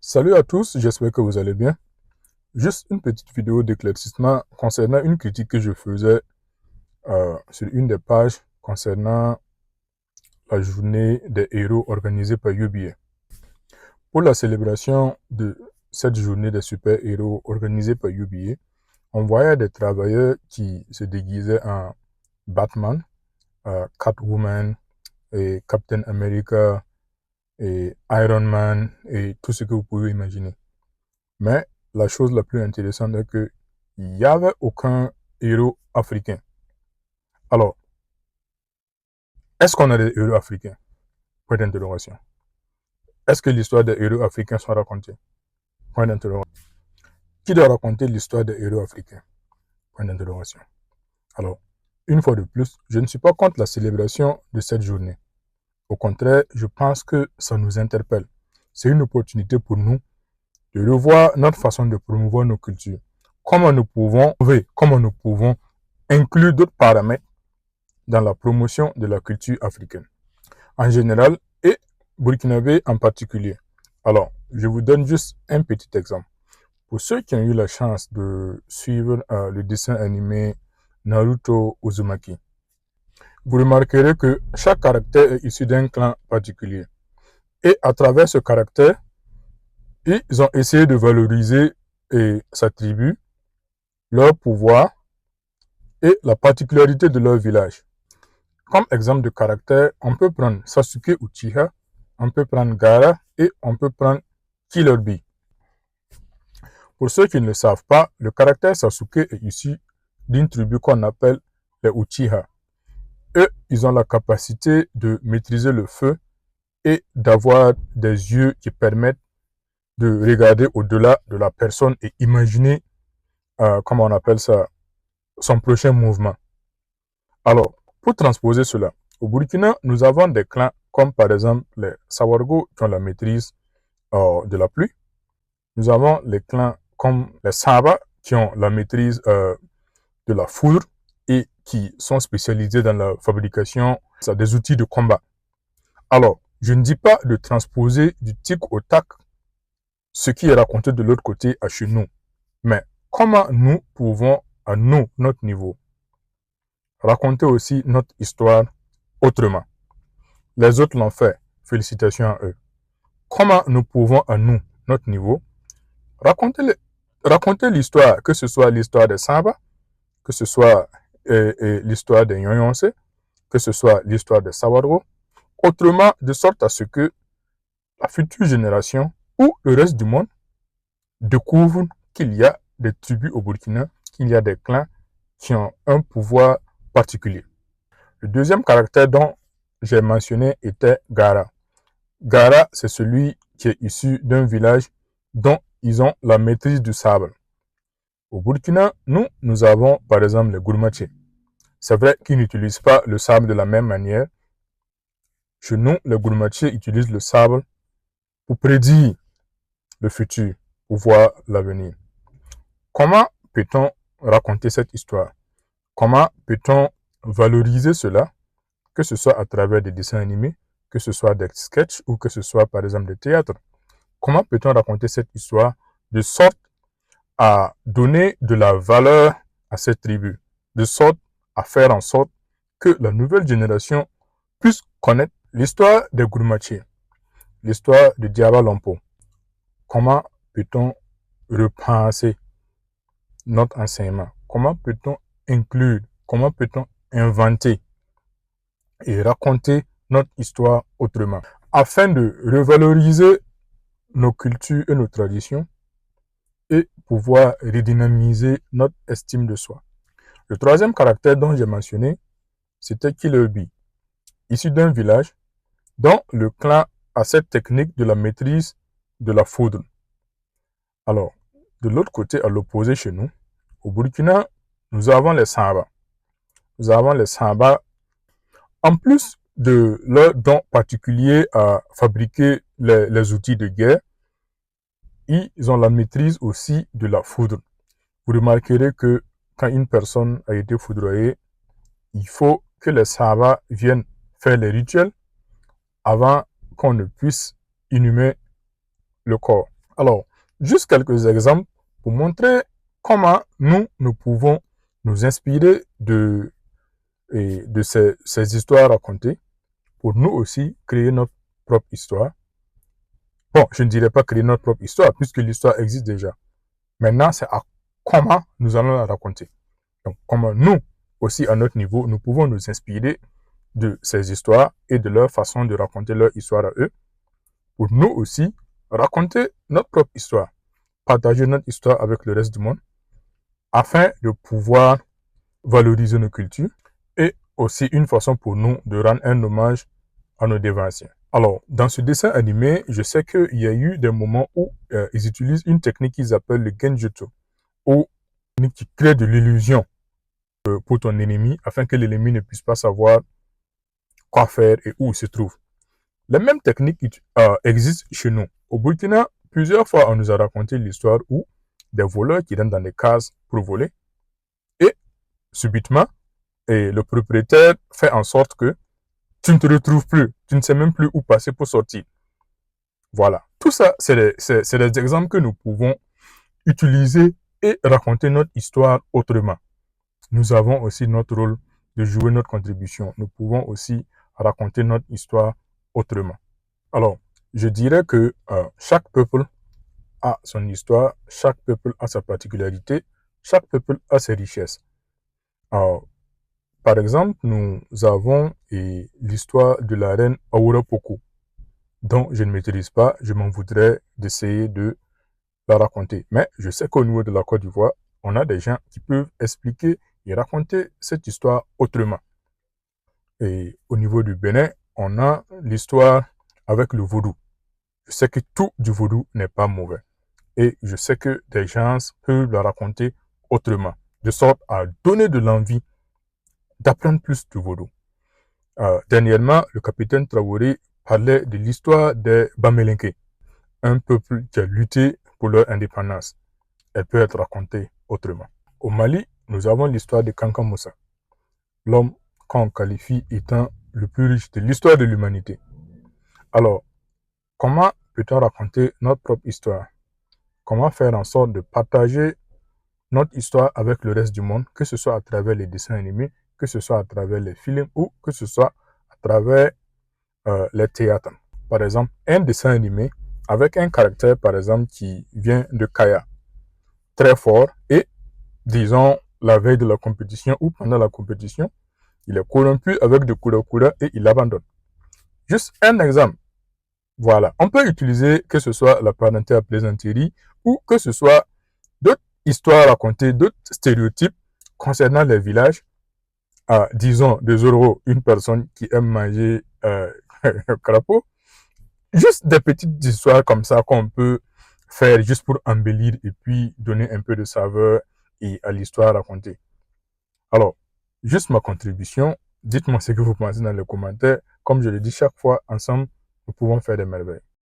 Salut à tous, j'espère que vous allez bien. Juste une petite vidéo d'éclaircissement concernant une critique que je faisais sur une des pages concernant la journée des héros organisée par UBA. Pour la célébration de cette journée des super-héros organisée par UBA, on voyait des travailleurs qui se déguisaient en Batman, Catwoman, et Captain America, et Iron Man, et tout ce que vous pouvez imaginer. Mais la chose la plus intéressante est qu'il n'y avait aucun héros africain. Alors, est-ce qu'on a des héros africains? Point d'interrogation. Est-ce que l'histoire des héros africains sont racontée? Point d'interrogation. Qui doit raconter l'histoire des héros africains? Point d'interrogation. Alors, une fois de plus, je ne suis pas contre la célébration de cette journée. Au contraire, je pense que ça nous interpelle. C'est une opportunité pour nous de revoir notre façon de promouvoir nos cultures. Comment nous pouvons inclure d'autres paramètres dans la promotion de la culture africaine en général et burkinabé en particulier. Alors, je vous donne juste un petit exemple. Pour ceux qui ont eu la chance de suivre le dessin animé Naruto Uzumaki, vous remarquerez que chaque caractère est issu d'un clan particulier. Et à travers ce caractère, ils ont essayé de valoriser sa tribu, leur pouvoir et la particularité de leur village. Comme exemple de caractère, on peut prendre Sasuke Uchiha, on peut prendre Gaara et on peut prendre Killer Bee. Pour ceux qui ne le savent pas, le caractère Sasuke est issu d'une tribu qu'on appelle les Uchiha. Eux, ils ont la capacité de maîtriser le feu et d'avoir des yeux qui permettent de regarder au-delà de la personne et imaginer, comment on appelle ça, son prochain mouvement. Alors, pour transposer cela, au Burkina, nous avons des clans comme par exemple les Sawargo qui ont la maîtrise de la pluie. Nous avons les clans comme les Saba qui ont la maîtrise de la foudre et qui sont spécialisés dans la fabrication des outils de combat. Alors, je ne dis pas de transposer du tic au tac ce qui est raconté de l'autre côté à chez nous, mais comment nous pouvons, à nous, notre niveau, raconter aussi notre histoire autrement. Les autres l'ont fait, félicitations à eux. Comment nous pouvons, à nous, notre niveau, raconter l'histoire, que ce soit l'histoire des Samba, que ce soit l'histoire des Nyonyonse, que ce soit l'histoire des Sawadro, autrement, de sorte à ce que la future génération ou le reste du monde découvre qu'il y a des tribus au Burkina, qu'il y a des clans qui ont un pouvoir particulier. Le deuxième caractère dont j'ai mentionné était Gaara. Gaara, c'est celui qui est issu d'un village dont ils ont la maîtrise du sable. Au Burkina, nous avons par exemple les Gourmatiers. C'est vrai qu'ils n'utilisent pas le sable de la même manière. Chez nous, les Gourmatiers utilisent le sable pour prédire le futur, pour voir l'avenir. Comment peut-on raconter cette histoire? Comment peut-on valoriser cela, que ce soit à travers des dessins animés, que ce soit des sketchs ou que ce soit par exemple des théâtres? Comment peut-on raconter cette histoire de sorte à donner de la valeur à cette tribu, de sorte à faire en sorte que la nouvelle génération puisse connaître l'histoire des Gourmatiers, l'histoire de Diaba Lompo? Comment peut-on repenser notre enseignement? Comment peut-on inclure, comment peut-on inventer et raconter notre histoire autrement afin de revaloriser nos cultures et nos traditions et pouvoir redynamiser notre estime de soi? Le troisième caractère dont j'ai mentionné, c'était Killer Bee, issu d'un village dont le clan a cette technique de la maîtrise de la foudre. Alors, de l'autre côté, à l'opposé chez nous, au Burkina, nous avons les Samba. Nous avons les Samba, en plus de leur don particulier à fabriquer les outils de guerre, ils ont la maîtrise aussi de la foudre. Vous remarquerez que quand une personne a été foudroyée, il faut que les Saba viennent faire les rituels avant qu'on ne puisse inhumer le corps. Alors, juste quelques exemples pour montrer comment nous pouvons nous inspirer de ces histoires racontées pour nous aussi créer notre propre histoire. Bon, je ne dirais pas créer notre propre histoire puisque l'histoire existe déjà. Maintenant, c'est à comment nous allons la raconter. Donc, comment nous, aussi à notre niveau, nous pouvons nous inspirer de ces histoires et de leur façon de raconter leur histoire à eux pour nous aussi raconter notre propre histoire, partager notre histoire avec le reste du monde afin de pouvoir valoriser nos cultures et aussi une façon pour nous de rendre un hommage à nos dévanciens. Alors, dans ce dessin animé, je sais qu'il y a eu des moments où ils utilisent une technique qu'ils appellent le genjutsu, ou une technique qui crée de l'illusion pour ton ennemi, afin que l'ennemi ne puisse pas savoir quoi faire et où il se trouve. La même technique existe chez nous. Au Burkina, plusieurs fois, on nous a raconté l'histoire où des voleurs qui rentrent dans des cases pour voler et subitement, le propriétaire fait en sorte que tu ne te retrouves plus, tu ne sais même plus où passer pour sortir. Voilà. Tout ça, c'est des exemples que nous pouvons utiliser et raconter notre histoire autrement. Nous avons aussi notre rôle de jouer notre contribution. Nous pouvons aussi raconter notre histoire autrement. Alors, je dirais que chaque peuple a son histoire, chaque peuple a sa particularité, chaque peuple a ses richesses. Alors, par exemple, nous avons l'histoire de la reine Aura Poko, dont je ne maîtrise pas, je m'en voudrais d'essayer de la raconter. Mais je sais qu'au niveau de la Côte d'Ivoire, on a des gens qui peuvent expliquer et raconter cette histoire autrement. Et au niveau du Bénin, on a l'histoire avec le vaudou. Je sais que tout du vaudou n'est pas mauvais. Et je sais que des gens peuvent la raconter autrement, de sorte à donner de l'envie d'apprendre plus du vaudou. Dernièrement, le capitaine Traoré parlait de l'histoire des Bamelenke, un peuple qui a lutté pour leur indépendance. Elle peut être racontée autrement. Au Mali, nous avons l'histoire de Kanka Moussa, l'homme qu'on qualifie étant le plus riche de l'histoire de l'humanité. Alors, comment peut-on raconter notre propre histoire? Comment faire en sorte de partager notre histoire avec le reste du monde, que ce soit à travers les dessins animés, que ce soit à travers les films ou que ce soit à travers les théâtres. Par exemple, un dessin animé avec un caractère, par exemple, qui vient de Kaya, très fort, et disons, la veille de la compétition ou pendant la compétition, il est corrompu avec de Kura et il abandonne. Juste un exemple. Voilà. On peut utiliser que ce soit la parenté à plaisanterie ou que ce soit d'autres histoires racontées, d'autres stéréotypes concernant les villages. Disons, de Zoro, une personne qui aime manger crapaud. Juste des petites histoires comme ça qu'on peut faire juste pour embellir et puis donner un peu de saveur à l'histoire racontée. Alors, juste ma contribution. Dites-moi ce que vous pensez dans les commentaires. Comme je le dis chaque fois, ensemble, nous pouvons faire des merveilles.